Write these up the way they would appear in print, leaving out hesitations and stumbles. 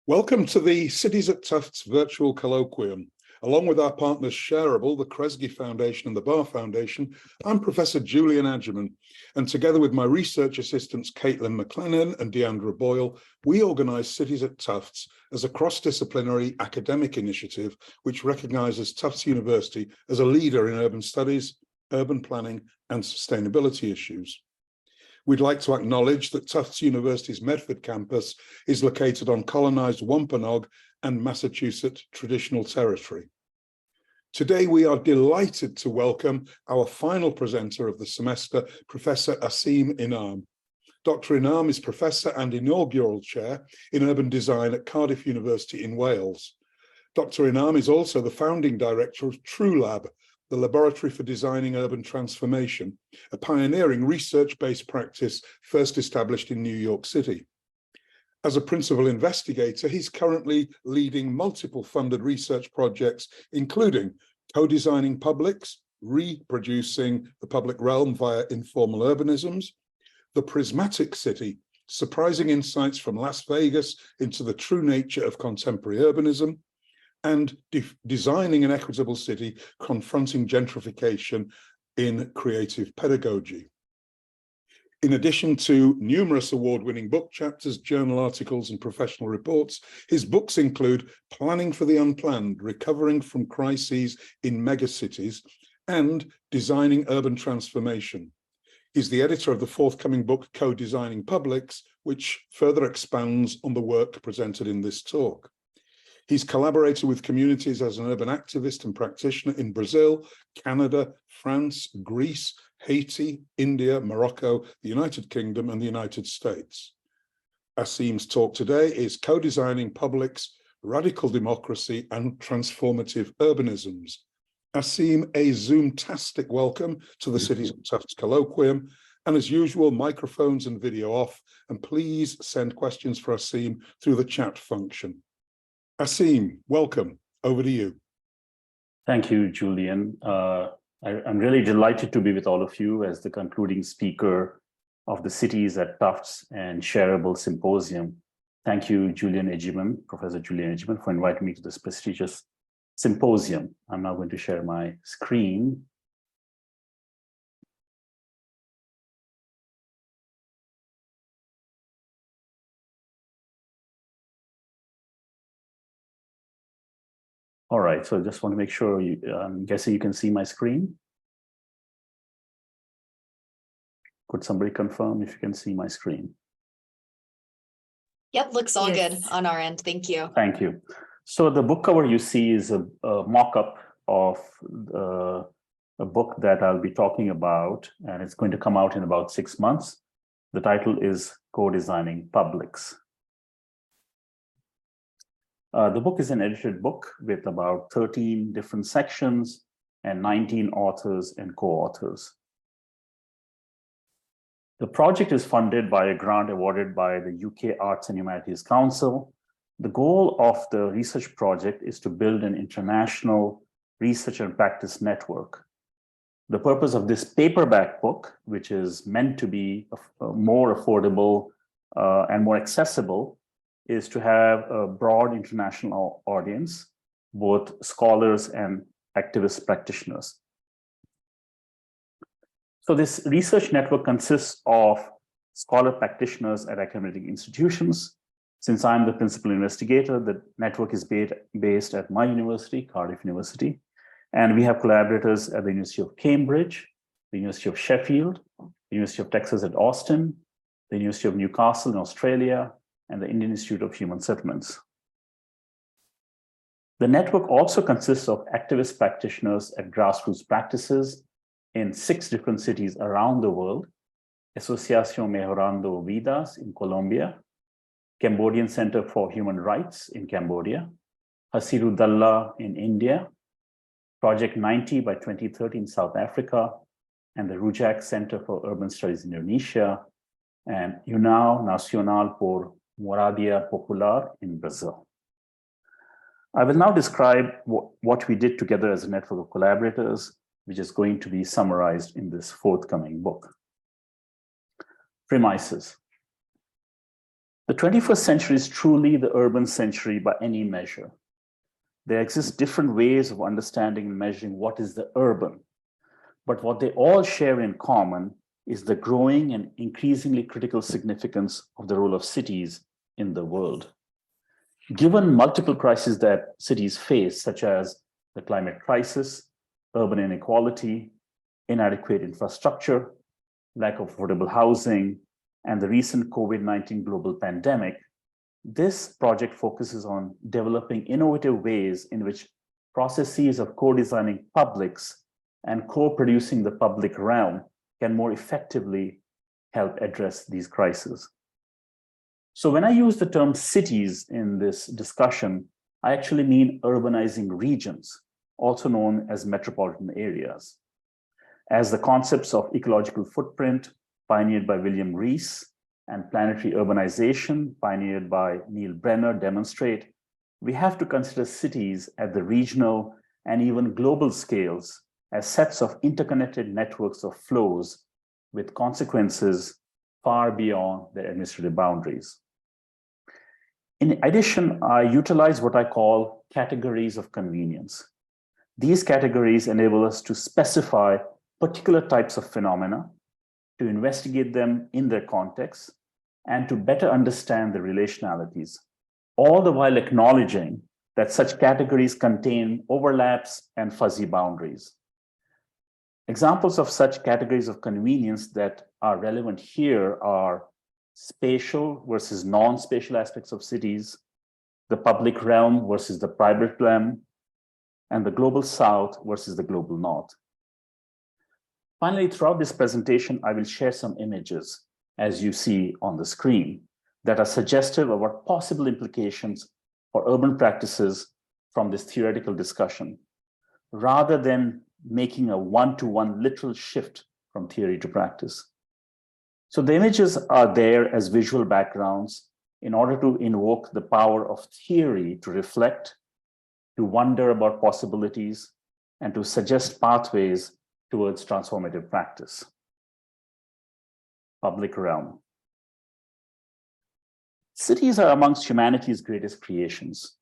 Welcome to the Cities at Tufts virtual colloquium. Along with our partners Shareable, the Kresge Foundation and the Barr Foundation, I'm Professor Julian Adjeman, and together with my research assistants Caitlin McLennan and Deandra Boyle, we organise Cities at Tufts as a cross-disciplinary academic initiative which recognises Tufts University as a leader in urban studies, urban planning and sustainability issues. We'd like to acknowledge that Tufts University's Medford campus is located on colonised Wampanoag and Massachusetts traditional territory. Today, we are delighted to welcome our final presenter of the semester, Professor Aseem Inam. Dr. Inam is Professor and Inaugural Chair in Urban Design at Cardiff University in Wales. Dr. Inam is also the founding director of TrueLab, the Laboratory for Designing Urban Transformation, a pioneering research-based practice first established in New York City. As a principal investigator, he's currently leading multiple funded research projects, including co-designing publics, reproducing the public realm via informal urbanisms, the prismatic city, surprising insights from Las Vegas into the true nature of contemporary urbanism, and designing an equitable city, confronting gentrification in creative pedagogy. In addition to numerous award-winning book chapters, journal articles, and professional reports, his books include Planning for the Unplanned, Recovering from Crises in Megacities, and Designing Urban Transformation. He's the editor of the forthcoming book, Co-Designing Publics, which further expands on the work presented in this talk. He's collaborated with communities as an urban activist and practitioner in Brazil, Canada, France, Greece, Haiti, India, Morocco, the United Kingdom, and the United States. Aseem's talk today is Co-Designing Publics, Radical Democracy, and Transformative Urbanisms. Aseem, a Zoom-tastic welcome to the Cities at Tufts colloquium. And as usual, microphones and video off, and please send questions for Aseem through the chat function. Aseem, welcome. Over to you. Thank you, Julian. I'm really delighted to be with all of you as the concluding speaker of the Cities at Tufts and Shareable Symposium. Thank you, Julian Adjeman, Professor Julian Adjeman, for inviting me to this prestigious symposium. I'm now going to share my screen. All right, so I just want to make sure I'm guessing you can see my screen. Could somebody confirm if you can see my screen? Yep, looks all good on our end. Thank you. Thank you. So the book cover you see is a mock-up of a book that I'll be talking about, and it's going to come out in about 6 months. The title is Co-Designing Publics. The book is an edited book with about 13 different sections and 19 authors and co-authors. The project is funded by a grant awarded by the UK Arts and Humanities Council. The goal of the research project is to build an international research and practice network. The purpose of this paperback book, which is meant to be more affordable and more accessible, is to have a broad international audience, both scholars and activist practitioners. So this research network consists of scholar practitioners at academic institutions. Since I'm the principal investigator, the network is based at my university, Cardiff University, and we have collaborators at the University of Cambridge, the University of Sheffield, the University of Texas at Austin, the University of Newcastle in Australia, and the Indian Institute of Human Settlements. The network also consists of activist practitioners at grassroots practices in 6 different cities around the world: Asociación Mejorando Vidas in Colombia, Cambodian Center for Human Rights in Cambodia, Hasiru Dalla in India, Project 90 by 2030 in South Africa, and the Rujak Center for Urban Studies in Indonesia, and União Nacional por Moradia Popular in Brazil. I will now describe what we did together as a network of collaborators, which is going to be summarized in this forthcoming book. Premises. The 21st century is truly the urban century by any measure. There exist different ways of understanding and measuring what is the urban, but what they all share in common is the growing and increasingly critical significance of the role of cities in the world. Given multiple crises that cities face, such as the climate crisis, urban inequality, inadequate infrastructure, lack of affordable housing, and the recent COVID-19 global pandemic, this project focuses on developing innovative ways in which processes of co-designing publics and co-producing the public realm can more effectively help address these crises. So when I use the term cities in this discussion, I actually mean urbanizing regions, also known as metropolitan areas. As the concepts of ecological footprint, pioneered by William Rees, and planetary urbanization, pioneered by Neil Brenner, demonstrate, we have to consider cities at the regional and even global scales as sets of interconnected networks of flows with consequences far beyond their administrative boundaries. In addition, I utilize what I call categories of convenience. These categories enable us to specify particular types of phenomena, to investigate them in their context, and to better understand the relationalities, all the while acknowledging that such categories contain overlaps and fuzzy boundaries. Examples of such categories of convenience that are relevant here are spatial versus non-spatial aspects of cities, the public realm versus the private realm, and the global south versus the global north. Finally, throughout this presentation, I will share some images, as you see on the screen, that are suggestive of what possible implications for urban practices from this theoretical discussion, rather than making a one-to-one literal shift from theory to practice. So the images are there as visual backgrounds in order to invoke the power of theory to reflect, to wonder about possibilities, and to suggest pathways towards transformative practice. Public realm. Cities are amongst humanity's greatest creations,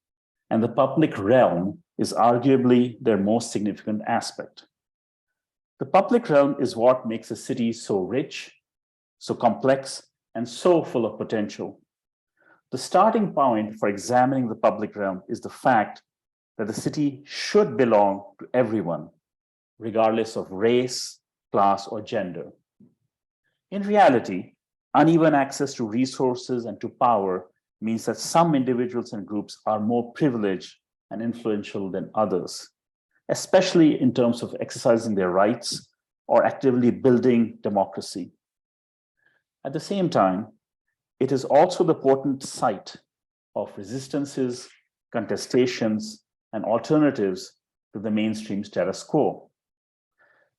and the public realm is arguably their most significant aspect. The public realm is what makes a city so rich, so complex, and so full of potential. The starting point for examining the public realm is the fact that the city should belong to everyone, regardless of race, class, or gender. In reality, uneven access to resources and to power means that some individuals and groups are more privileged and influential than others, especially in terms of exercising their rights or actively building democracy. At the same time, it is also the potent site of resistances, contestations, and alternatives to the mainstream status quo.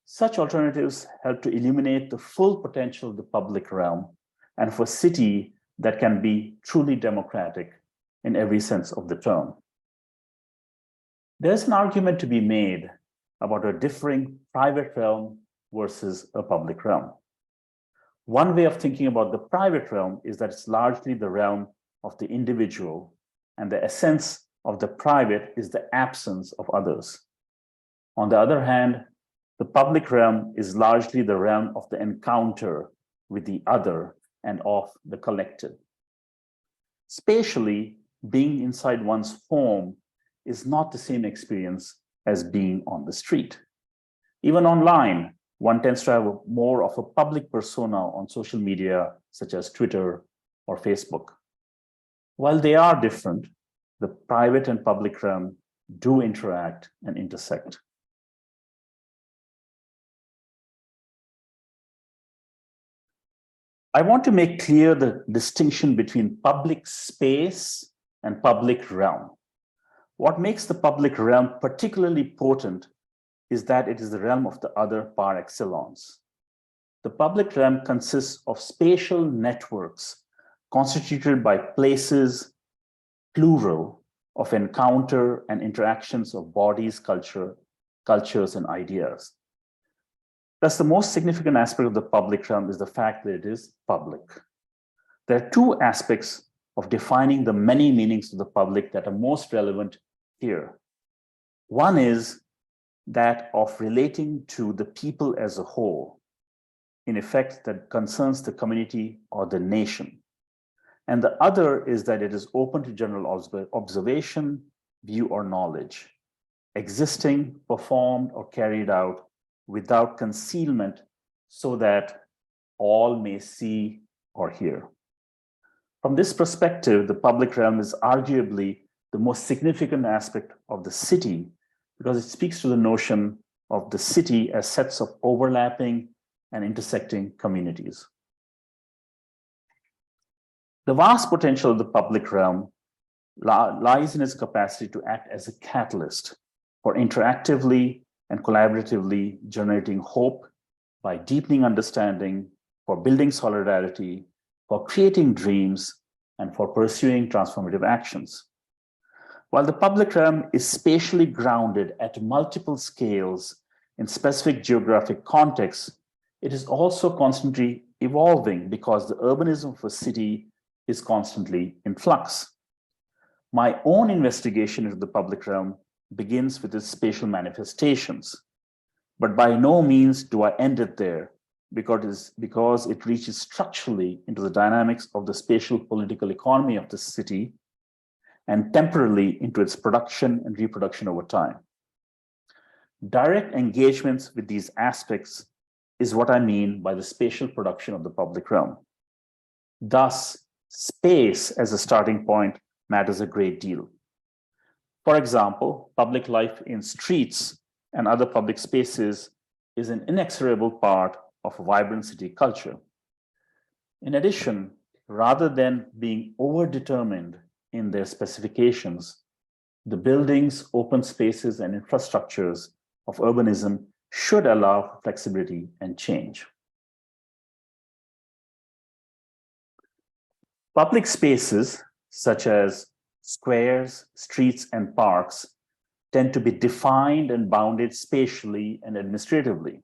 Such alternatives help to illuminate the full potential of the public realm and for a city that can be truly democratic in every sense of the term. There's an argument to be made about a differing private realm versus a public realm. One way of thinking about the private realm is that it's largely the realm of the individual, and the essence of the private is the absence of others. On the other hand, the public realm is largely the realm of the encounter with the other and of the collective. Spatially, being inside one's home is not the same experience as being on the street. Even online, one tends to have more of a public persona on social media, such as Twitter or Facebook. While they are different, the private and public realm do interact and intersect. I want to make clear the distinction between public space and public realm. What makes the public realm particularly potent is that it is the realm of the other par excellence. The public realm consists of spatial networks constituted by places, plural, of encounter and interactions of bodies, cultures, and ideas. Thus, the most significant aspect of the public realm is the fact that it is public. There are two aspects of defining the many meanings to the public that are most relevant here. One is that of relating to the people as a whole, in effect, that concerns the community or the nation. And the other is that it is open to general observation, view, or knowledge, existing, performed, or carried out without concealment, so that all may see or hear. From this perspective, the public realm is arguably the most significant aspect of the city, because it speaks to the notion of the city as sets of overlapping and intersecting communities. The vast potential of the public realm lies in its capacity to act as a catalyst for interactively and collaboratively generating hope by deepening understanding, for building solidarity, for creating dreams, and for pursuing transformative actions. While the public realm is spatially grounded at multiple scales in specific geographic contexts, it is also constantly evolving because the urbanism of a city is constantly in flux. My own investigation into the public realm begins with its spatial manifestations, but by no means do I end it there, because it reaches structurally into the dynamics of the spatial political economy of the city and temporally into its production and reproduction over time. Direct engagements with these aspects is what I mean by the spatial production of the public realm. Thus, space as a starting point matters a great deal. For example, public life in streets and other public spaces is an inexorable part of a vibrant city culture. In addition, rather than being overdetermined in their specifications, the buildings, open spaces, and infrastructures of urbanism should allow for flexibility and change. Public spaces, such as squares, streets, and parks, tend to be defined and bounded spatially and administratively.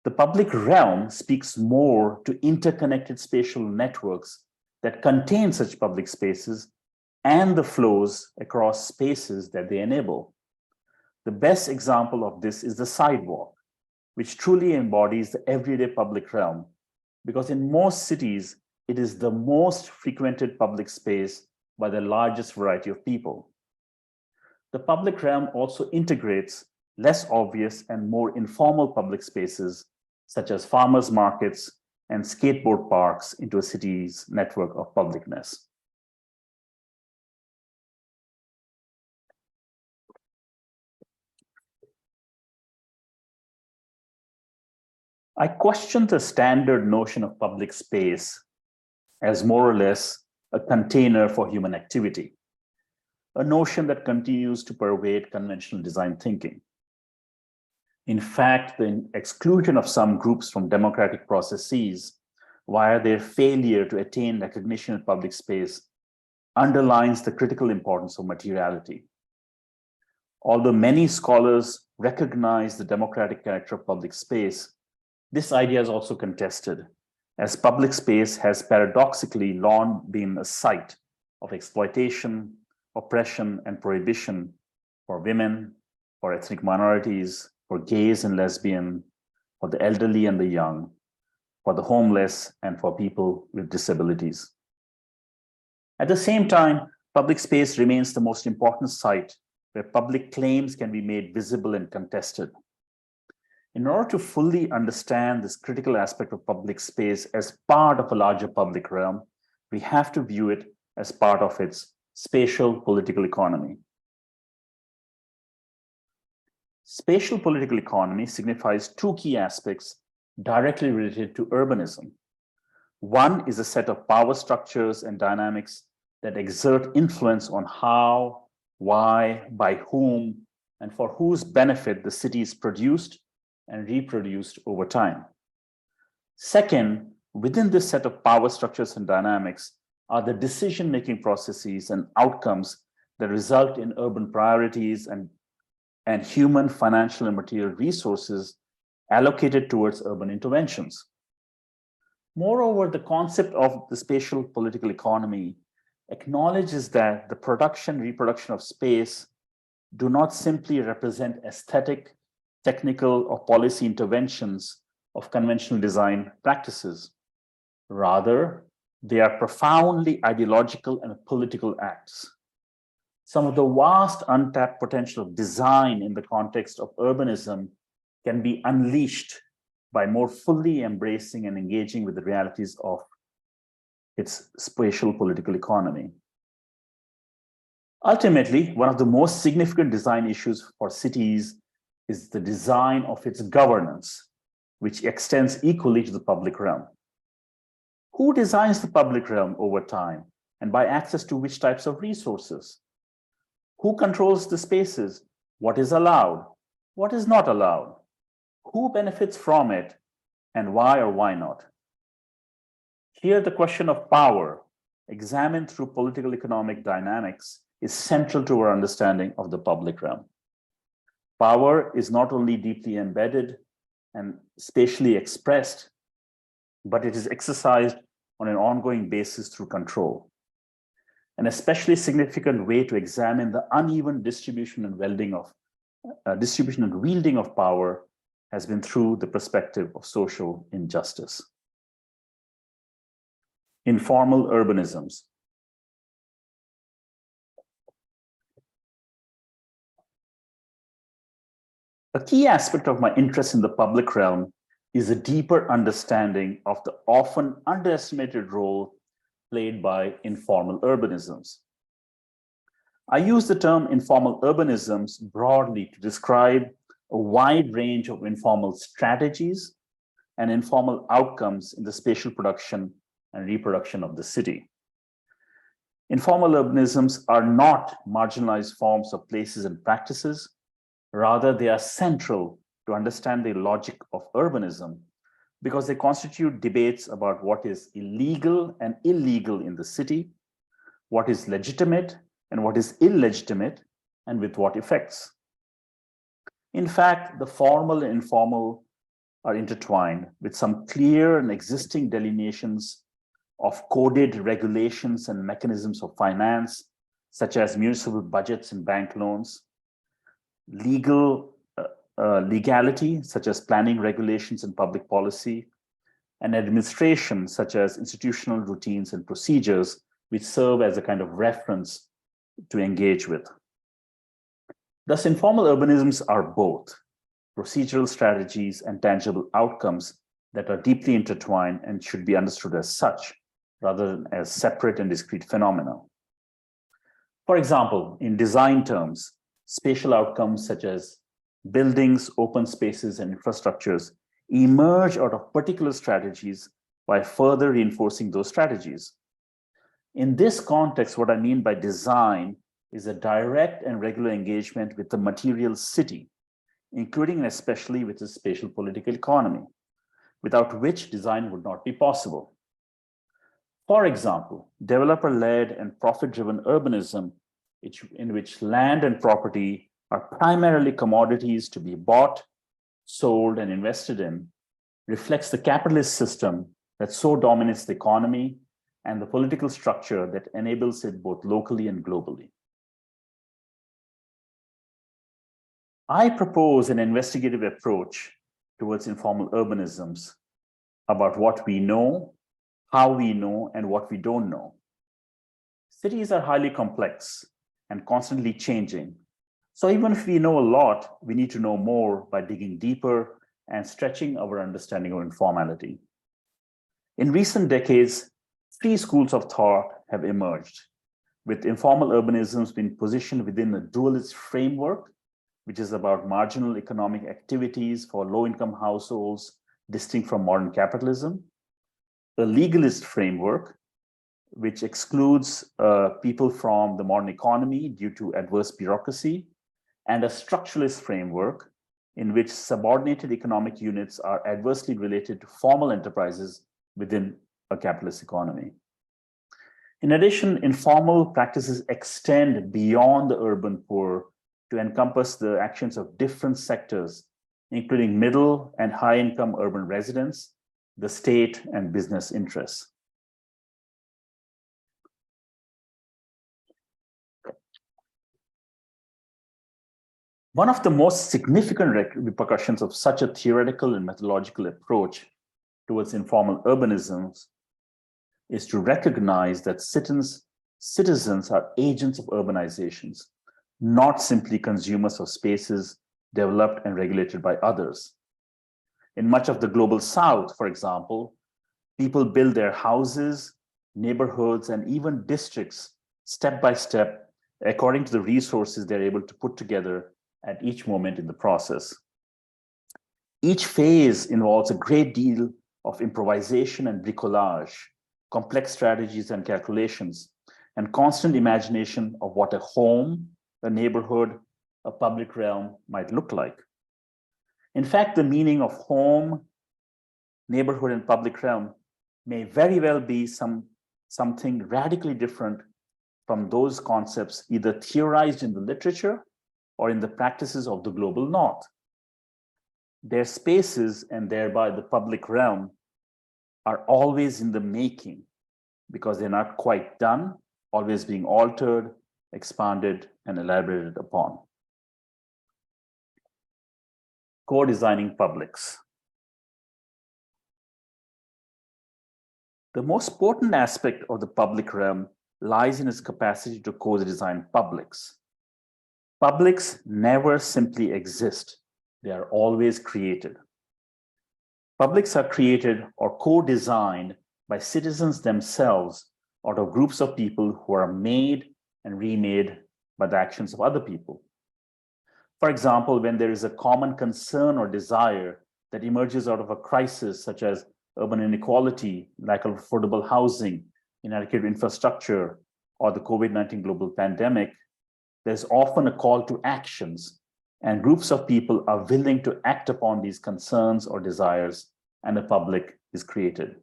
The public realm speaks more to interconnected spatial networks that contain such public spaces and the flows across spaces that they enable. The best example of this is the sidewalk, which truly embodies the everyday public realm, because in most cities, it is the most frequented public space by the largest variety of people. The public realm also integrates less obvious and more informal public spaces, such as farmers' markets and skateboard parks, into a city's network of publicness. I question the standard notion of public space as more or less a container for human activity, a notion that continues to pervade conventional design thinking. In fact, the exclusion of some groups from democratic processes via their failure to attain recognition in public space underlines the critical importance of materiality. Although many scholars recognize the democratic character of public space, this idea is also contested, as public space has paradoxically long been a site of exploitation, oppression, and prohibition for women, for ethnic minorities, for gays and lesbians, for the elderly and the young, for the homeless, and for people with disabilities. At the same time, public space remains the most important site where public claims can be made visible and contested. In order to fully understand this critical aspect of public space as part of a larger public realm, we have to view it as part of its spatial political economy. Spatial political economy signifies two key aspects directly related to urbanism. One is a set of power structures and dynamics that exert influence on how, why, by whom, and for whose benefit the city is produced and reproduced over time. Second, within this set of power structures and dynamics are the decision-making processes and outcomes that result in urban priorities and human, financial, and material resources allocated towards urban interventions. Moreover, the concept of the spatial political economy acknowledges that the production, reproduction of space do not simply represent aesthetic, technical, or policy interventions of conventional design practices. Rather, they are profoundly ideological and political acts. Some of the vast untapped potential of design in the context of urbanism can be unleashed by more fully embracing and engaging with the realities of its spatial political economy. Ultimately, one of the most significant design issues for cities is the design of its governance, which extends equally to the public realm. Who designs the public realm over time and by access to which types of resources? Who controls the spaces? What is allowed? What is not allowed? Who benefits from it and why or why not? Here, the question of power, examined through political economic dynamics, is central to our understanding of the public realm. Power is not only deeply embedded and spatially expressed, but it is exercised on an ongoing basis through control. An especially significant way to examine the uneven distribution and wielding of power has been through the perspective of social injustice. Informal urbanisms. A key aspect of my interest in the public realm is a deeper understanding of the often underestimated role played by informal urbanisms. I use the term informal urbanisms broadly to describe a wide range of informal strategies and informal outcomes in the spatial production and reproduction of the city. Informal urbanisms are not marginalized forms of places and practices. Rather, they are central to understand the logic of urbanism because they constitute debates about what is illegal and illegal in the city, what is legitimate and what is illegitimate, and with what effects. In fact, the formal and informal are intertwined with some clear and existing delineations of coded regulations and mechanisms of finance, such as municipal budgets and bank loans, legality, such as planning regulations and public policy, and administration, such as institutional routines and procedures, which serve as a kind of reference to engage with. Thus, informal urbanisms are both procedural strategies and tangible outcomes that are deeply intertwined and should be understood as such, rather than as separate and discrete phenomena. For example, in design terms, spatial outcomes such as buildings, open spaces, and infrastructures emerge out of particular strategies by further reinforcing those strategies. In this context, what I mean by design is a direct and regular engagement with the material city, including and especially with the spatial political economy, without which design would not be possible. For example, developer-led and profit-driven urbanism, in which land and property are primarily commodities to be bought, sold, and invested in, reflects the capitalist system that so dominates the economy and the political structure that enables it both locally and globally. I propose an investigative approach towards informal urbanisms about what we know, how we know, and what we don't know. Cities are highly complex and constantly changing. So even if we know a lot, we need to know more by digging deeper and stretching our understanding of informality. In recent decades, three schools of thought have emerged, with informal urbanisms being positioned within a dualist framework, which is about marginal economic activities for low-income households distinct from modern capitalism, a legalist framework, which excludes people from the modern economy due to adverse bureaucracy, and a structuralist framework in which subordinated economic units are adversely related to formal enterprises within a capitalist economy. In addition, informal practices extend beyond the urban poor to encompass the actions of different sectors, including middle and high-income urban residents, the state and business interests. One of the most significant repercussions of such a theoretical and methodological approach towards informal urbanisms is to recognize that citizens are agents of urbanizations, not simply consumers of spaces developed and regulated by others. In much of the global South, for example, people build their houses, neighborhoods, and even districts step by step according to the resources they're able to put together at each moment in the process. Each phase involves a great deal of improvisation and bricolage, complex strategies and calculations, and constant imagination of what a home, a neighborhood, a public realm might look like. In fact, the meaning of home, neighborhood, and public realm may very well be something radically different from those concepts either theorized in the literature or in the practices of the global North. Their spaces, and thereby the public realm, are always in the making because they're not quite done, always being altered, expanded, and elaborated upon. Co-designing publics. The most potent aspect of the public realm lies in its capacity to co-design publics. Publics never simply exist, they are always created. Publics are created or co-designed by citizens themselves out of groups of people who are made and remade by the actions of other people. For example, when there is a common concern or desire that emerges out of a crisis such as urban inequality, lack of affordable housing, inadequate infrastructure, or the COVID-19 global pandemic, there's often a call to actions, and groups of people are willing to act upon these concerns or desires, and a public is created.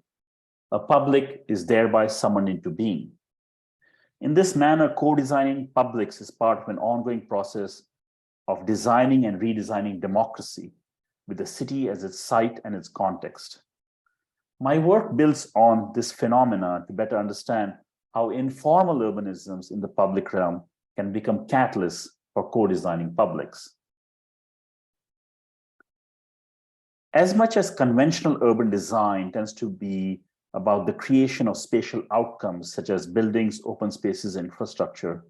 A public is thereby summoned into being. In this manner, co-designing publics is part of an ongoing process of designing and redesigning democracy, with the city as its site and its context. My work builds on this phenomena to better understand how informal urbanisms in the public realm can become catalysts for co-designing publics. As much as conventional urban design tends to be about the creation of spatial outcomes such as buildings, open spaces, and infrastructure,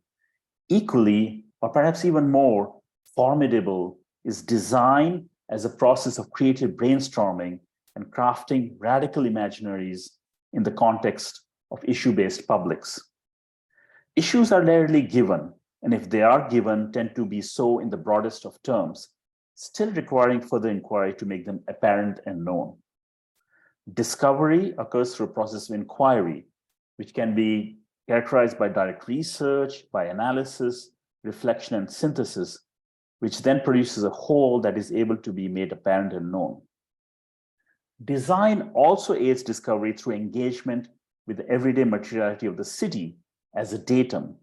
equally, or perhaps even more formidable, is design as a process of creative brainstorming and crafting radical imaginaries in the context of issue-based publics. Issues are rarely given, and if they are given, tend to be so in the broadest of terms, still requiring further inquiry to make them apparent and known. Discovery occurs through a process of inquiry, which can be characterized by direct research, by analysis, reflection, and synthesis, which then produces a whole that is able to be made apparent and known. Design also aids discovery through engagement with the everyday materiality of the city as a datum,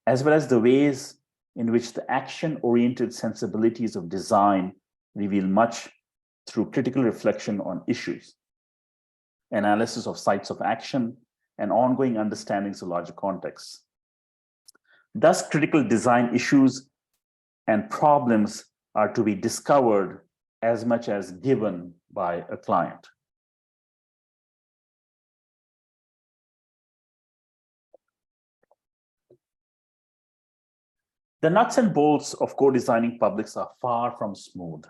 as well as the ways in which the action-oriented sensibilities of design reveal much through critical reflection on issues, analysis of sites of action, and ongoing understandings of larger contexts. Thus, critical design issues and problems are to be discovered as much as given by a client. The nuts and bolts of co-designing publics are far from smooth.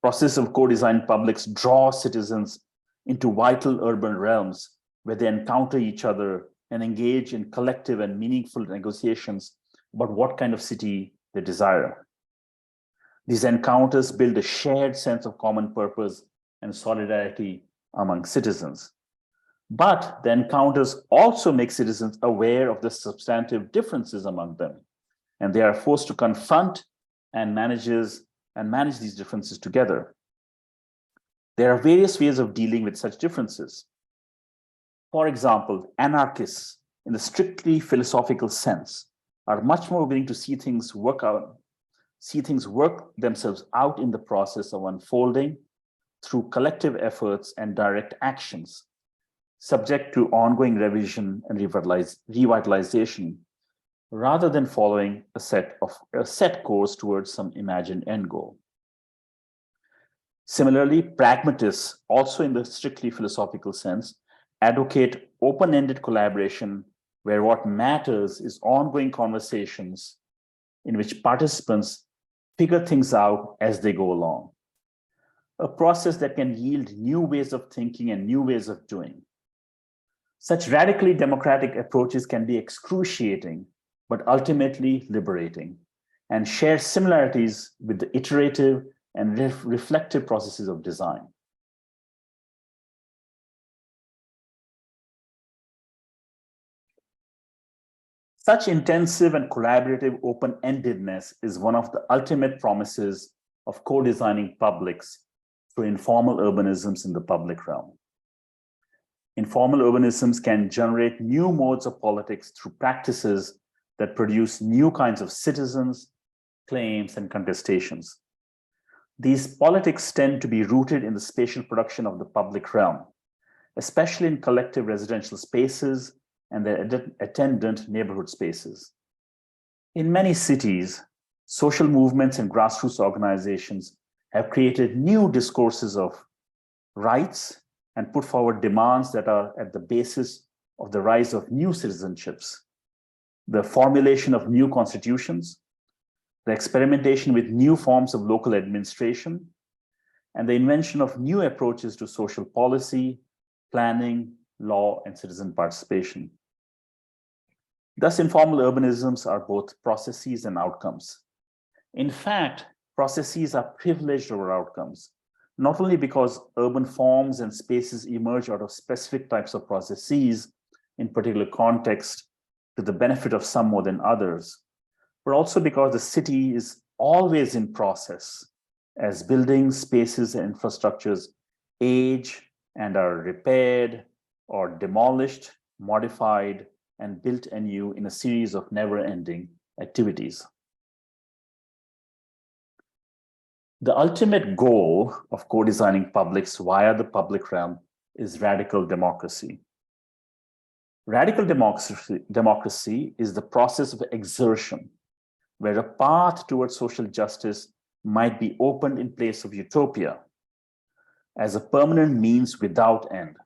Process of co-design publics draw citizens into vital urban realms where they encounter each other and engage in collective and meaningful negotiations about what kind of city they desire. These encounters build a shared sense of common purpose and solidarity among citizens. But the encounters also make citizens aware of the substantive differences among them, and they are forced to confront and manage these differences together. There are various ways of dealing with such differences. For example, anarchists, in the strictly philosophical sense, are much more willing to see things work themselves out in the process of unfolding, through collective efforts and direct actions, subject to ongoing revision and revitalization, rather than following a set course towards some imagined end goal. Similarly, pragmatists, also in the strictly philosophical sense, advocate open-ended collaboration where what matters is ongoing conversations in which participants figure things out as they go along. A process that can yield new ways of thinking and new ways of doing. Such radically democratic approaches can be excruciating, but ultimately liberating, and share similarities with the iterative and reflective processes of design. Such intensive and collaborative open-endedness is one of the ultimate promises of co-designing publics through informal urbanisms in the public realm. Informal urbanisms can generate new modes of politics through practices that produce new kinds of citizens, claims, and contestations. These politics tend to be rooted in the spatial production of the public realm, especially in collective residential spaces and their attendant neighborhood spaces. In many cities, social movements and grassroots organizations have created new discourses of rights and put forward demands that are at the basis of the rise of new citizenships, the formulation of new constitutions, the experimentation with new forms of local administration, and the invention of new approaches to social policy, planning, law, and citizen participation. Thus, informal urbanisms are both processes and outcomes. In fact, processes are privileged over outcomes, not only because urban forms and spaces emerge out of specific types of processes in particular context to the benefit of some more than others, but also because the city is always in process as buildings, spaces, and infrastructures age and are repaired or demolished, modified, and built anew in a series of never-ending activities. The ultimate goal of co-designing publics via the public realm is radical democracy. Radical democracy is the process of exertion, where a path towards social justice might be opened in place of utopia as a permanent means without end.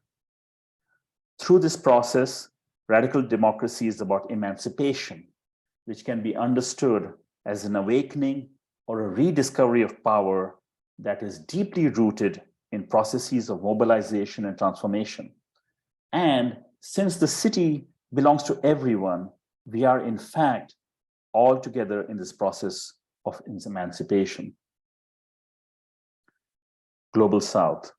Through this process, radical democracy is about emancipation, which can be understood as an awakening or a rediscovery of power that is deeply rooted in processes of mobilization and transformation. And since the city belongs to everyone, we are in fact all together in this process of emancipation. Global South.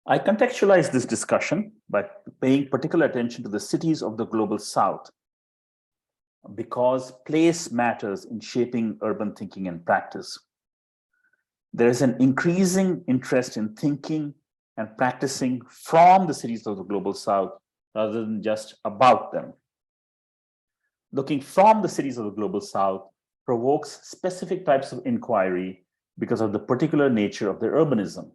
I contextualize this discussion by paying particular attention to the cities of the Global South because place matters in shaping urban thinking and practice. There is an increasing interest in thinking and practicing from the cities of the Global South rather than just about them. Looking from the cities of the Global South provokes specific types of inquiry because of the particular nature of their urbanism.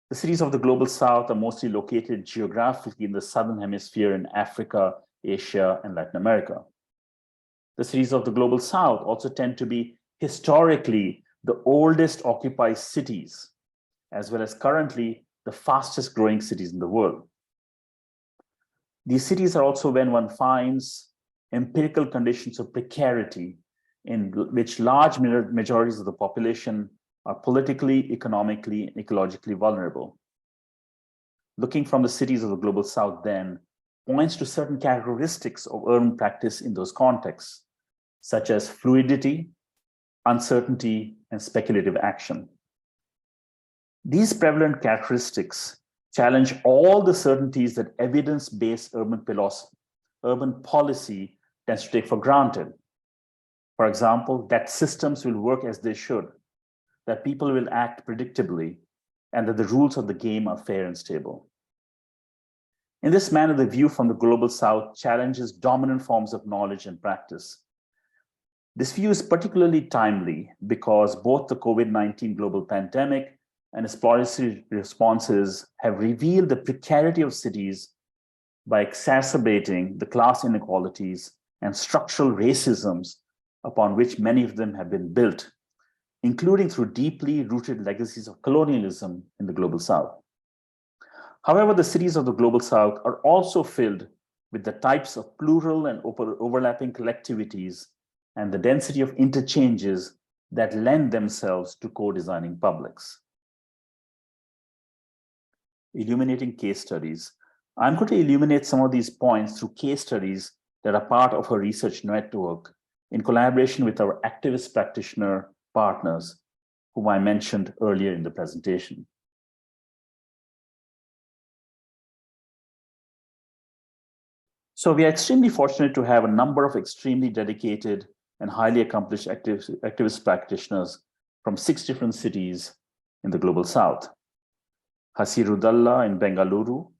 The cities of the Global South are mostly located geographically in the Southern Hemisphere in Africa, Asia, and Latin America. The cities of the Global South also tend to be historically the oldest occupied cities, as well as currently the fastest growing cities in the world. These cities are also when one finds empirical conditions of precarity in which large majorities of the population are politically, economically, and ecologically vulnerable. Looking from the cities of the Global South then points to certain characteristics of urban practice in those contexts, such as fluidity, uncertainty, and speculative action. These prevalent characteristics challenge all the certainties that evidence-based urban policy tends to take for granted. For example, that systems will work as they should, that people will act predictably, and that the rules of the game are fair and stable. In this manner, the view from the Global South challenges dominant forms of knowledge and practice. This view is particularly timely because both the COVID-19 global pandemic and its policy responses have revealed the precarity of cities by exacerbating the class inequalities and structural racisms upon which many of them have been built, including through deeply rooted legacies of colonialism in the Global South. However, the cities of the Global South are also filled with the types of plural and overlapping collectivities and the density of interchanges that lend themselves to co-designing publics. Illuminating case studies. I'm going to illuminate some of these points through case studies that are part of her research network in collaboration with our activist practitioner partners, whom I mentioned earlier in the presentation. So we are extremely fortunate to have a number of extremely dedicated and highly accomplished activist practitioners from 6 different cities in the Global South. Hasirudallah in Bengaluru,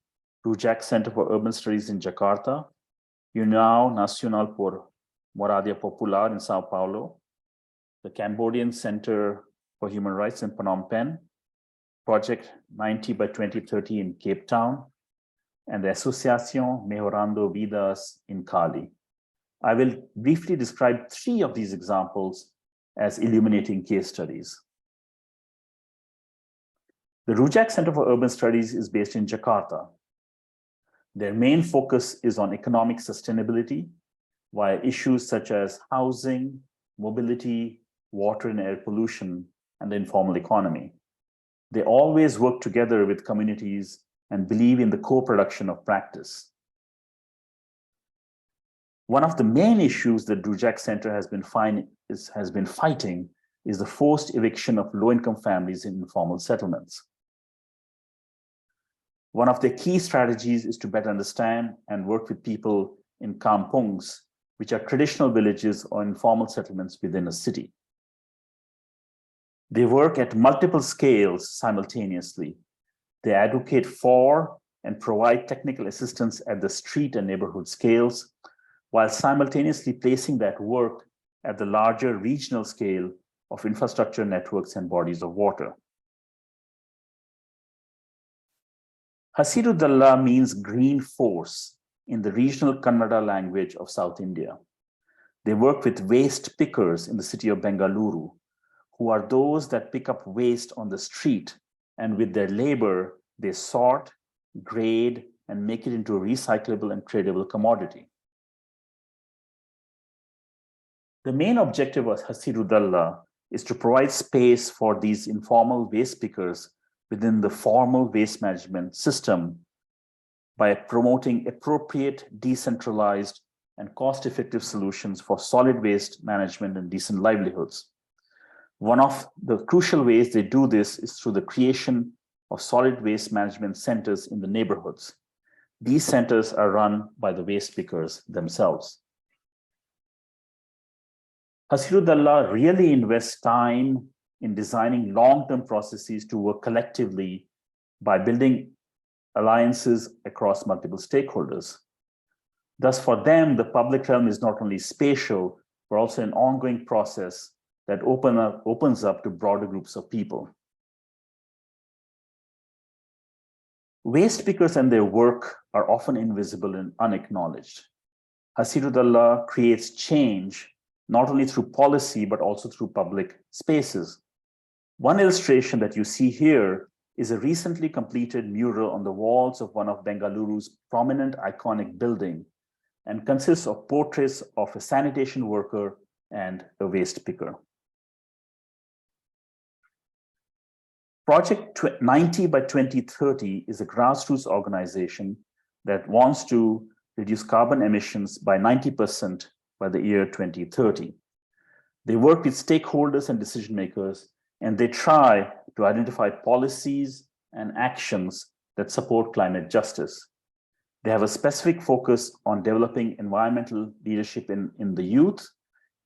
Rujak Center for Urban Studies in Jakarta, União Nacional por Moradia Popular in Sao Paulo, the Cambodian Center for Human Rights in Phnom Penh, Project 90 by 2030 in Cape Town, and the Asociación Mejorando Vidas in Cali. I will briefly describe 3 of these examples as illuminating case studies. The Rujak Center for Urban Studies is based in Jakarta. Their main focus is on economic sustainability via issues such as housing, mobility, water and air pollution, and the informal economy. They always work together with communities and believe in the co-production of practice. One of the main issues that Rujak Center has been fighting is the forced eviction of low-income families in informal settlements. One of their key strategies is to better understand and work with people in kampungs, which are traditional villages or informal settlements within a city. They work at multiple scales simultaneously. They advocate for and provide technical assistance at the street and neighborhood scales, while simultaneously placing that work at the larger regional scale of infrastructure networks and bodies of water. Hasirudallah means green force in the regional Kannada language of South India. They work with waste pickers in the city of Bengaluru, who are those that pick up waste on the street, and with their labor, they sort, grade, and make it into a recyclable and tradable commodity. The main objective of Hasirudallah is to provide space for these informal waste pickers within the formal waste management system by promoting appropriate, decentralized, and cost-effective solutions for solid waste management and decent livelihoods. One of the crucial ways they do this is through the creation of solid waste management centers in the neighborhoods. These centers are run by the waste pickers themselves. Hasirudallah really invests time in designing long-term processes to work collectively by building alliances across multiple stakeholders. Thus, for them, the public realm is not only spatial, but also an ongoing process that opens up to broader groups of people. Waste pickers and their work are often invisible and unacknowledged. Hasirudallah creates change not only through policy, but also through public spaces. One illustration that you see here is a recently completed mural on the walls of one of Bengaluru's prominent iconic building, and consists of portraits of a sanitation worker and a waste picker. Project 90 by 2030 is a grassroots organization that wants to reduce carbon emissions by 90% by the year 2030. They work with stakeholders and decision makers, and they try to identify policies and actions that support climate justice. They have a specific focus on developing environmental leadership in the youth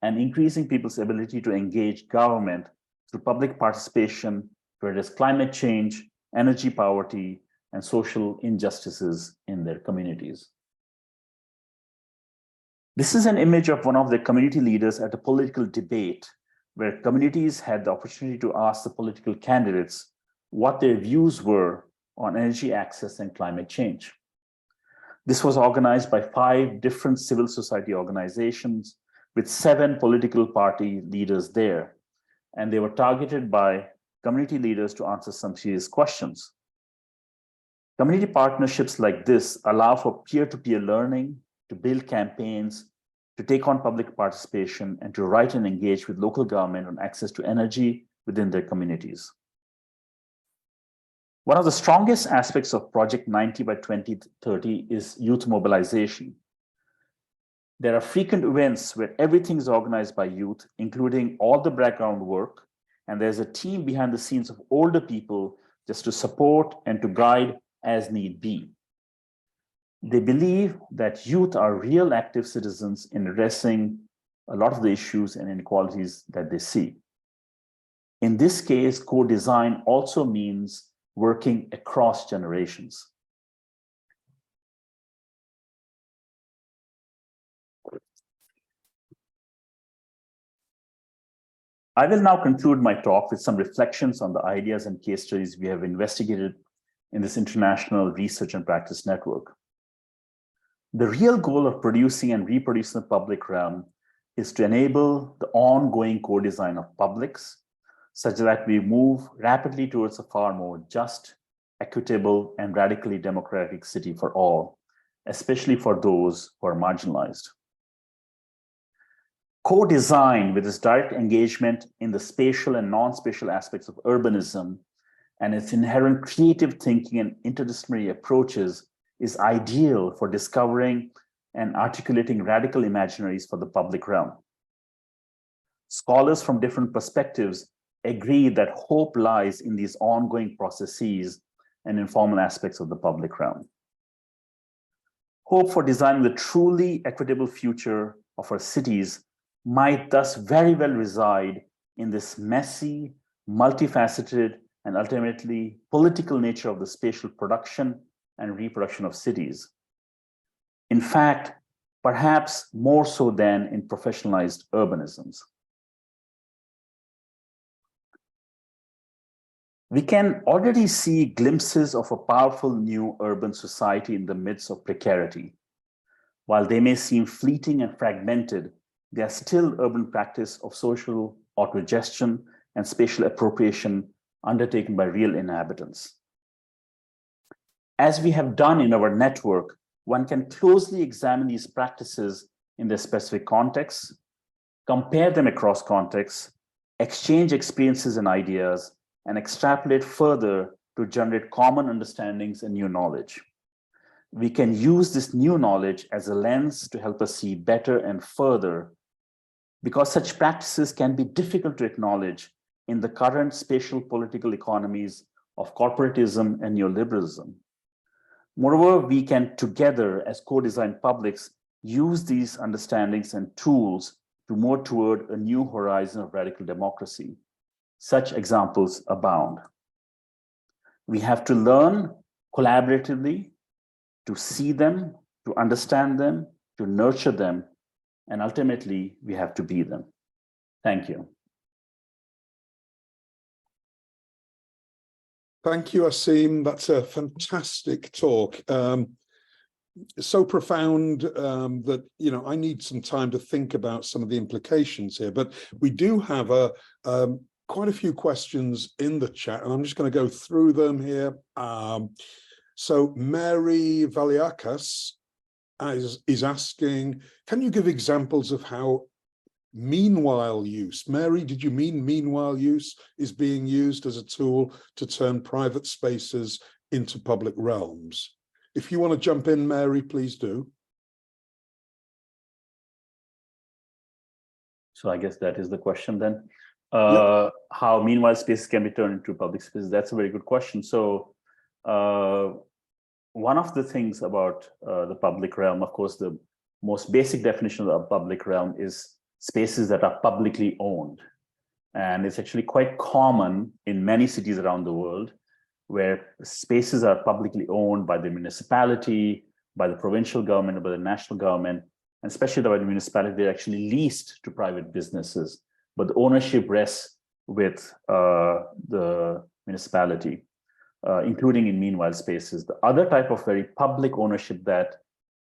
and increasing people's ability to engage government through public participation to address climate change, energy poverty, and social injustices in their communities. This is an image of one of the community leaders at a political debate where communities had the opportunity to ask the political candidates what their views were on energy access and climate change. This was organized by 5 different civil society organizations with 7 political party leaders there, and they were targeted by community leaders to answer some serious questions. Community partnerships like this allow for peer-to-peer learning, to build campaigns, to take on public participation, and to write and engage with local government on access to energy within their communities. One of the strongest aspects of Project 90 by 2030 is youth mobilization. There are frequent events where everything is organized by youth, including all the background work, and there's a team behind the scenes of older people just to support and to guide as need be. They believe that youth are real active citizens in addressing a lot of the issues and inequalities that they see. In this case, co-design also means working across generations. I will now conclude my talk with some reflections on the ideas and case studies we have investigated in this international research and practice network. The real goal of producing and reproducing the public realm is to enable the ongoing co-design of publics, such that we move rapidly towards a far more just, equitable, and radically democratic city for all, especially for those who are marginalized. Co-design, with its direct engagement in the spatial and non-spatial aspects of urbanism and its inherent creative thinking and interdisciplinary approaches, is ideal for discovering and articulating radical imaginaries for the public realm. Scholars from different perspectives agree that hope lies in these ongoing processes and informal aspects of the public realm. Hope for designing the truly equitable future of our cities might thus very well reside in this messy, multifaceted, and ultimately political nature of the spatial production and reproduction of cities. In fact, perhaps more so than in professionalized urbanisms. We can already see glimpses of a powerful new urban society in the midst of precarity. While they may seem fleeting and fragmented, they are still urban practice of social autogestion and spatial appropriation undertaken by real inhabitants. As we have done in our network, one can closely examine these practices in their specific contexts, compare them across contexts, exchange experiences and ideas, and extrapolate further to generate common understandings and new knowledge. We can use this new knowledge as a lens to help us see better and further, because such practices can be difficult to acknowledge in the current spatial political economies of corporatism and neoliberalism. Moreover, we can together as co-design publics use these understandings and tools to move toward a new horizon of radical democracy. Such examples abound. We have to learn collaboratively to see them, to understand them, to nurture them, and ultimately we have to be them. Thank you. Thank you, Aseem. That's a fantastic talk. So profound that, you know, I need some time to think about some of the implications here, but we do have quite a few questions in the chat, and I'm just going to go through them here. So Mary Valiakas is asking, can you give examples of how meanwhile use, Mary, did you mean meanwhile use, is being used as a tool to turn private spaces into public realms? If you want to jump in, Mary, please do. So I guess that is the question then. How meanwhile spaces can be turned into public spaces? That's a very good question. So one of the things about the public realm, of course, the most basic definition of the public realm is spaces that are publicly owned. And it's actually quite common in many cities around the world where spaces are publicly owned by the municipality, by the provincial government, or by the national government, and especially the municipality, they're actually leased to private businesses, but the ownership rests with the municipality, including in meanwhile spaces. The other type of very public ownership that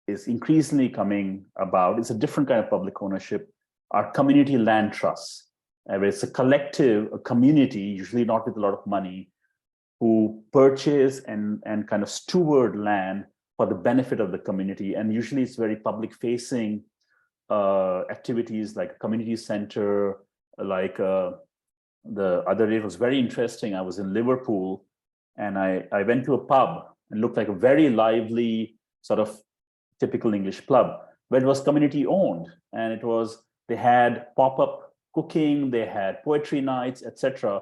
is increasingly coming about is a different kind of public ownership, are community land trusts, where it's a collective, a community, usually not with a lot of money, who purchase and kind of steward land for the benefit of the community. And usually it's very public facing activities like a community center, like the other day, it was very interesting. I was in Liverpool and I went to a pub and looked like a very lively sort of typical English pub, but it was community owned. And it was, they had pop-up cooking, they had poetry nights, etc.,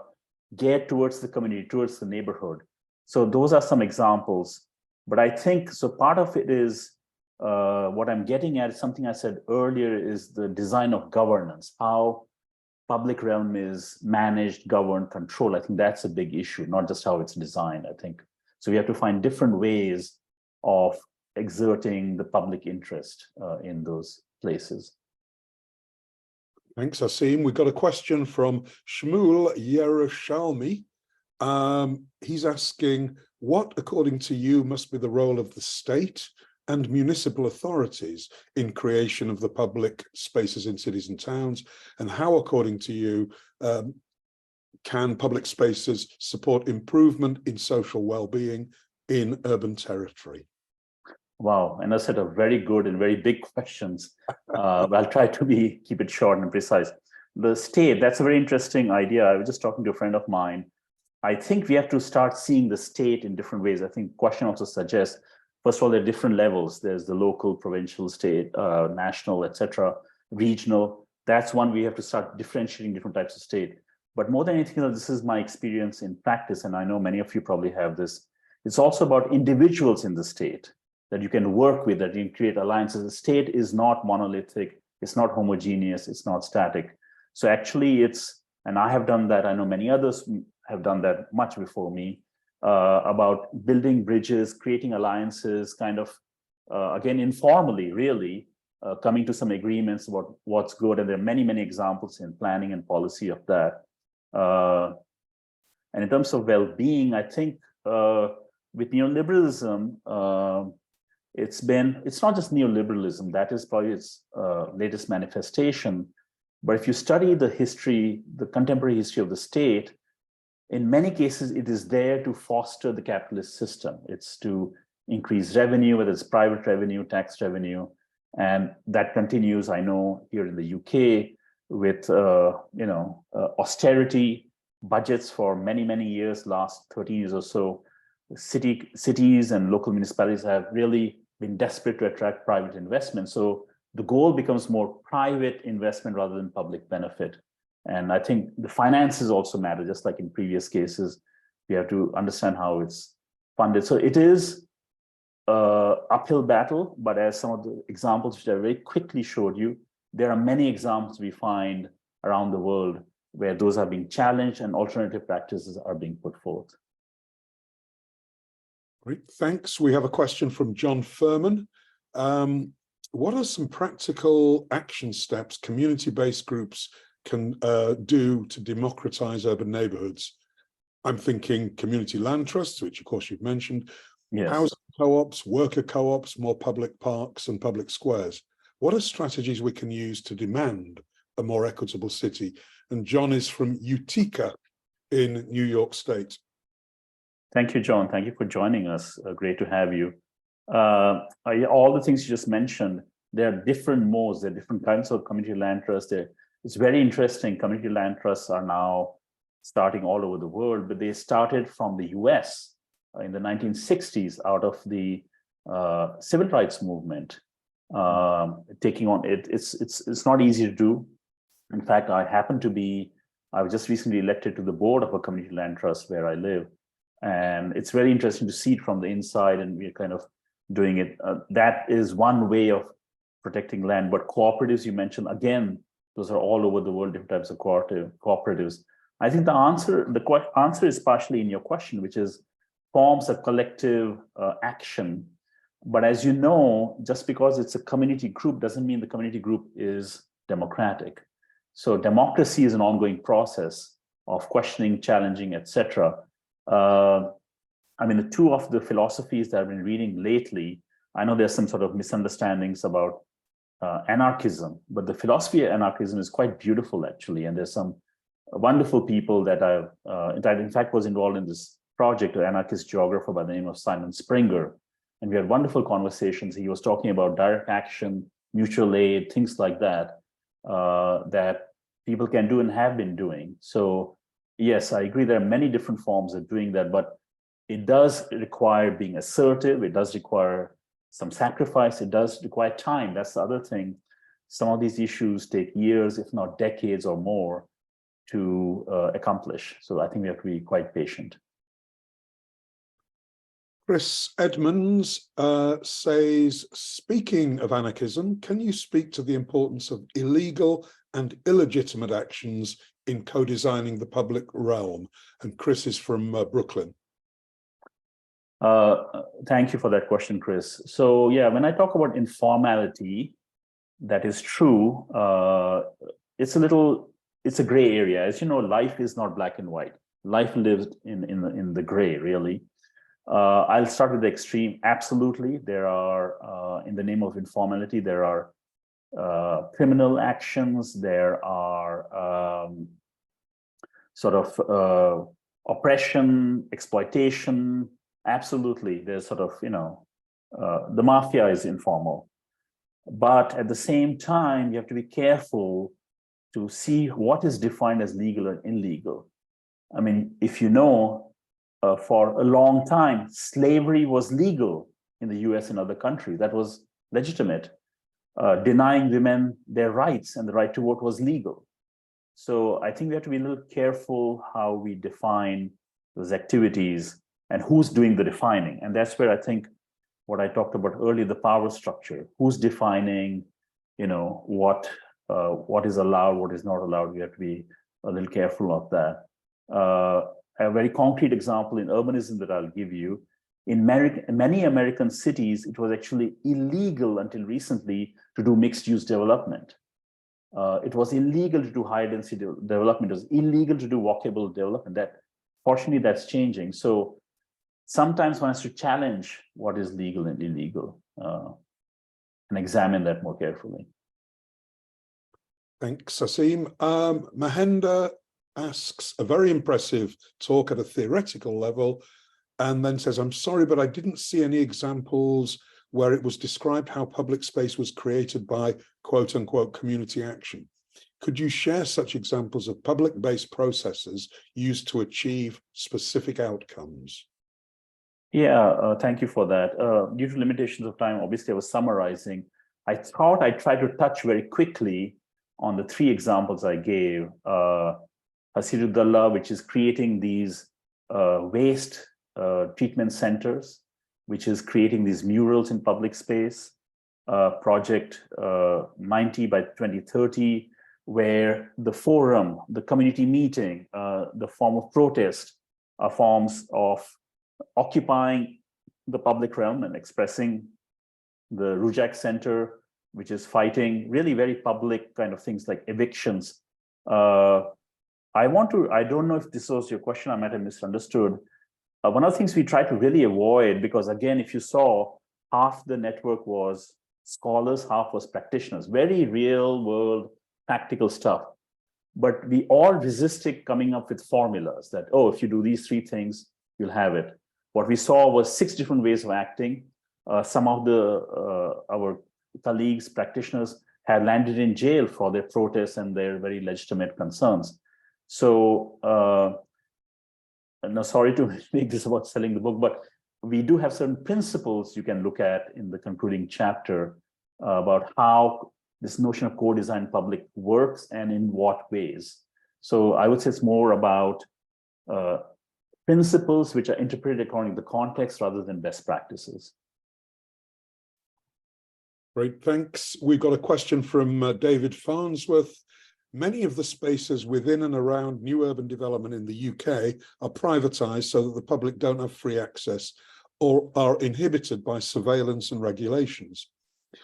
geared towards the community, towards the neighborhood. So those are some examples. But I think, so part of it is, what I'm getting at, something I said earlier, is the design of governance, how public realm is managed, governed, controlled. I think that's a big issue, not just how it's designed, I think. So we have to find different ways of exerting the public interest in those places. Thanks, Aseem. We've got a question from Shmuel Yerushalmi. He's asking, what, according to you, must be the role of the state and municipal authorities in creation of the public spaces in cities and towns? And how, according to you, can public spaces support improvement in social well-being in urban territory? Wow, and I said a very good and very big questions. I'll try to keep it short and precise. The state, that's a very interesting idea. I was just talking to a friend of mine. I think we have to start seeing the state in different ways. I think the question also suggests, first of all, there are different levels. There's the local, provincial, state, national, etc., regional. That's one we have to start differentiating different types of state. But more than anything else, this is my experience in practice, and I know many of you probably have this. It's also about individuals in the state that you can work with, that you can create alliances. The state is not monolithic, it's not homogeneous, it's not static. So actually it's, and I have done that, I know many others have done that much before me, about building bridges, creating alliances, kind of, again, informally, really, coming to some agreements about what's good. And there are many, many examples in planning and policy of that. And in terms of well-being, I think with neoliberalism, it's not just neoliberalism, that is probably its latest manifestation. But if you study the history, the contemporary history of the state, in many cases, it is there to foster the capitalist system. It's to increase revenue, whether it's private revenue, tax revenue, and that continues, I know, here in the UK with austerity budgets for many, many years, last 30 years or so. Cities and local municipalities have really been desperate to attract private investment. So the goal becomes more private investment rather than public benefit. And I think the finances also matter, just like in previous cases. We have to understand how it's funded. So it is an uphill battle, but as some of the examples which I very quickly showed you, there are many examples we find around the world where those are being challenged and alternative practices are being put forth. Great, thanks. We have a question from John Furman. What are some practical action steps community-based groups can do to democratize urban neighborhoods? I'm thinking community land trusts, which of course you've mentioned, yes. Housing co-ops, worker co-ops, more public parks and public squares. What are strategies we can use to demand a more equitable city? And John is from Utica in New York State. Thank you, John. Thank you for joining us. Great to have you. All the things you just mentioned, there are different modes, there are different kinds of community land trusts. It's very interesting. Community land trusts are now starting all over the world, but they started from the US in the 1960s out of the civil rights movement. Taking on it, it's not easy to do. In fact, I was just recently elected to the board of a community land trust where I live. And it's very interesting to see it from the inside, and we're kind of doing it. That is one way of protecting land. But cooperatives you mentioned, again, those are all over the world, different types of cooperatives. I think the answer is partially in your question, which is forms of collective action. But as you know, just because it's a community group doesn't mean the community group is democratic. So democracy is an ongoing process of questioning, challenging, etc. I mean, the two of the philosophies that I've been reading lately, I know there's some sort of misunderstandings about anarchism, but the philosophy of anarchism is quite beautiful, actually. And there's some wonderful people that I've, in fact, was involved in this project, an anarchist geographer by the name of Simon Springer. And we had wonderful conversations. He was talking about direct action, mutual aid, things like that, that people can do and have been doing. So yes, I agree there are many different forms of doing that, but it does require being assertive. It does require some sacrifice. It does require time. That's the other thing. Some of these issues take years, if not decades or more, to accomplish. So I think we have to be quite patient. Chris Edmonds says, speaking of anarchism, can you speak to the importance of illegal and illegitimate actions in co-designing the public realm? And Chris is from Brooklyn. Thank you for that question, Chris. So yeah, when I talk about informality, that is true. It's a gray area. As you know, life is not black and white. Life lives in the gray, really. I'll start with the extreme. Absolutely, there are, in the name of informality, there are criminal actions, there are sort of oppression, exploitation. Absolutely, there's sort of, the mafia is informal. But at the same time, you have to be careful to see what is defined as legal and illegal. I mean, if you know, for a long time, slavery was legal in the US and other countries. That was legitimate. Denying women their rights and the right to vote was legal. So I think we have to be a little careful how we define those activities and who's doing the defining. And that's where I think what I talked about earlier, the power structure, who's defining, what is allowed, what is not allowed. We have to be a little careful of that. A very concrete example in urbanism that I'll give you, in many American cities, it was actually illegal until recently to do mixed-use development. It was illegal to do high-density development. It was illegal to do walkable development. Fortunately, that's changing. So sometimes one has to challenge what is legal and illegal and examine that more carefully. Thanks, Aseem. Mahender asks a very impressive talk at a theoretical level, and then says, I'm sorry, but I didn't see any examples where it was described how public space was created by quote unquote community action. Could you share such examples of public-based processes used to achieve specific outcomes? Yeah, thank you for that. Due to limitations of time, obviously I was summarizing. I thought I'd try to touch very quickly on the three examples I gave. Hasirudallah, which is creating these waste treatment centers, which is creating these murals in public space. Project 90 by 2030, where the forum, the community meeting, the form of protest are forms of occupying the public realm and expressing. The Rujak Center, which is fighting really very public kind of things like evictions. I don't know if this was your question, I might have misunderstood. One of the things we try to really avoid, because again, if you saw, half the network was scholars, half was practitioners, very real world practical stuff. But we all resisted coming up with formulas that, oh, if you do these three things, you'll have it. What we saw was 6 different ways of acting. Some of our colleagues, practitioners, had landed in jail for their protests and their very legitimate concerns. So, no, sorry to make this about selling the book, but we do have certain principles you can look at in the concluding chapter about how this notion of co-design public works and in what ways. So I would say it's more about principles which are interpreted according to the context rather than best practices. Great, thanks. We've got a question from David Farnsworth. Many of the spaces within and around new urban development in the UK are privatised so that the public don't have free access. or are inhibited by surveillance and regulations.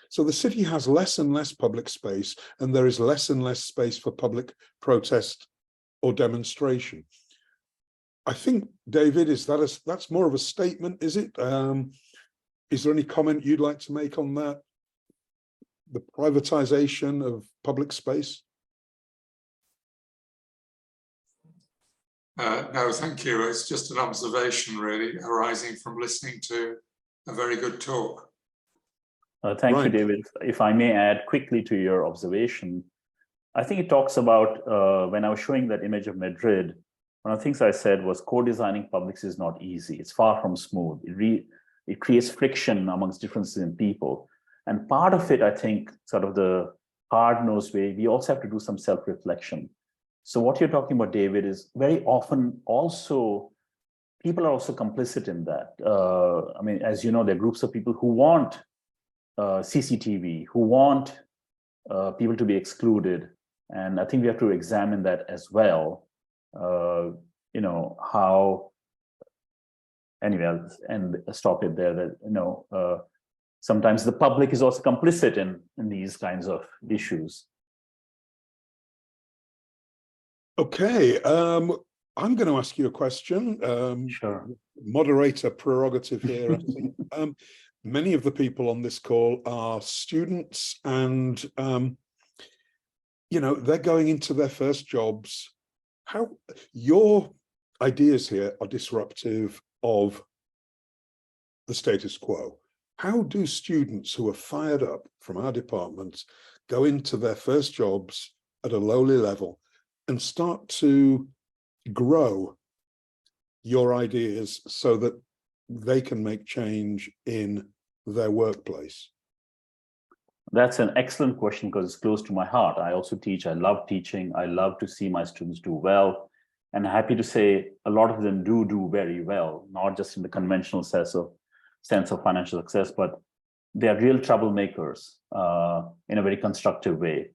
So the city has less and less public space, and there is less and less space for public protest or demonstration. I think, David, that's more of a statement, is it? Is there any comment you'd like to make on that? The privatization of public space? No, thank you. It's just an observation, really, arising from listening to a very good talk. Thank you, David. If I may add quickly to your observation, I think it talks about, when I was showing that image of Madrid, one of the things I said was co-designing publics is not easy. It's far from smooth. It creates friction amongst differences in people. And part of it, I think, sort of the hard-nosed way, we also have to do some self-reflection. So what you're talking about, David, is very often also, people are also complicit in that. I mean, as you know, there are groups of people who want CCTV, who want people to be excluded. And I think we have to examine that as well. You know, how, anyway, and stop it there, that, you know, sometimes the public is also complicit in these kinds of issues. Okay, I'm going to ask you a question. Sure. Moderator prerogative here. Many of the people on this call are students, and you know, they're going into their first jobs. How your ideas here are disruptive of the status quo. How do students who are fired up from our departments go into their first jobs at a lowly level and start to grow your ideas so that they can make change in their workplace? That's an excellent question, because it's close to my heart. I also teach. I love teaching. I love to see my students do well. And happy to say a lot of them do very well, not just in the conventional sense of financial success, but they are real troublemakers in a very constructive way.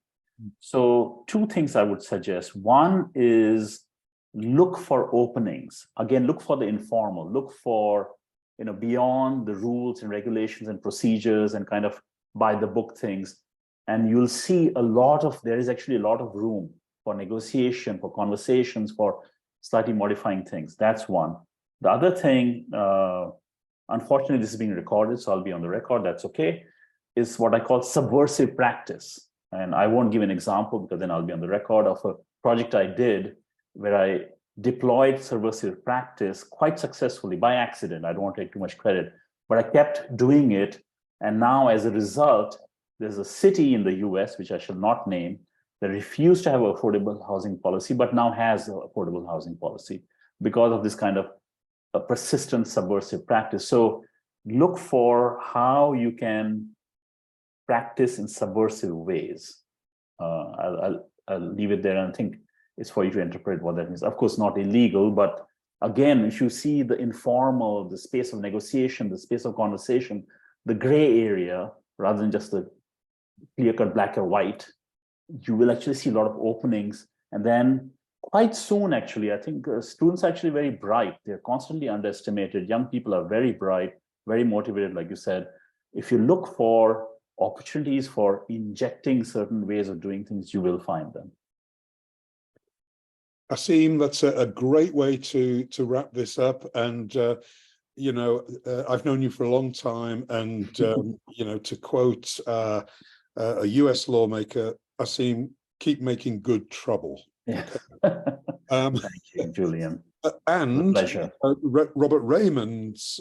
So two things I would suggest. One is look for openings. Again, look for the informal. Look for, you know, beyond the rules and regulations and procedures and kind of by the book things. And you'll see there is actually a lot of room for negotiation, for conversations, for slightly modifying things. That's one. The other thing, unfortunately, this is being recorded, so I'll be on the record, that's okay, is what I call subversive practice. And I won't give an example because then I'll be on the record of a project I did where I deployed subversive practice quite successfully by accident. I don't want to take too much credit, but I kept doing it. And now as a result, there's a city in the US, which I shall not name, that refused to have an affordable housing policy, but now has an affordable housing policy because of this kind of a persistent subversive practice. So look for how you can practice in subversive ways. I'll leave it there, and I think it's for you to interpret what that means. Of course, not illegal, but again, if you see the informal, the space of negotiation, the space of conversation, the gray area, rather than just the clear-cut black or white, you will actually see a lot of openings. And then quite soon, actually, I think students are actually very bright. They're constantly underestimated. Young people are very bright, very motivated, like you said. If you look for opportunities for injecting certain ways of doing things, you will find them. Aseem, that's a great way to wrap this up. And you know, I've known you for a long time, and you know, to quote a US lawmaker, Aseem, keep making good trouble. Yeah. Okay. Thank you, Julian. And pleasure. Robert Raymond's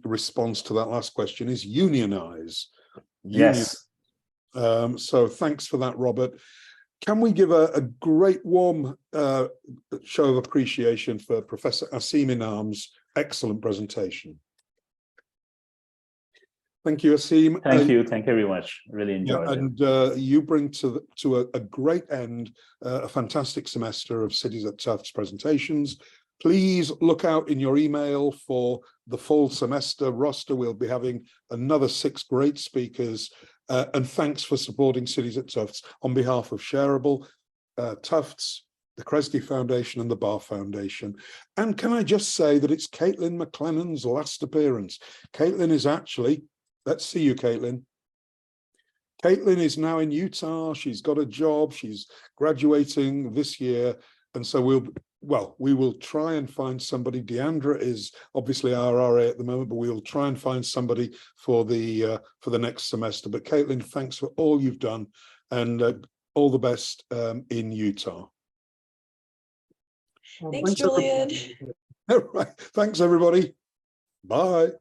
response to that last question is unionize. Yes. So thanks for that, Robert. Can we give a great warm show of appreciation for Professor Aseem Inam's excellent presentation? Thank you, Aseem. Thank you. Thank you very much. Really enjoyed it. And you bring to a great end a fantastic semester of Cities at Tufts presentations. Please look out in your email for the fall semester roster. We'll be having another 6 great speakers. And thanks for supporting Cities at Tufts on behalf of Shareable, Tufts, the Kresge Foundation and the Barr Foundation. And can I just say that it's Caitlin McLennan's last appearance. Caitlin is actually, let's see you, Caitlin. Caitlin is now in Utah. She's got a job. She's graduating this year. And so we will try and find somebody. Deandra is obviously our RA at the moment, but we'll try and find somebody for the next semester. But Caitlin, thanks for all you've done, and all the best in Utah. Thanks, Julian. All right. Thanks, everybody. Bye.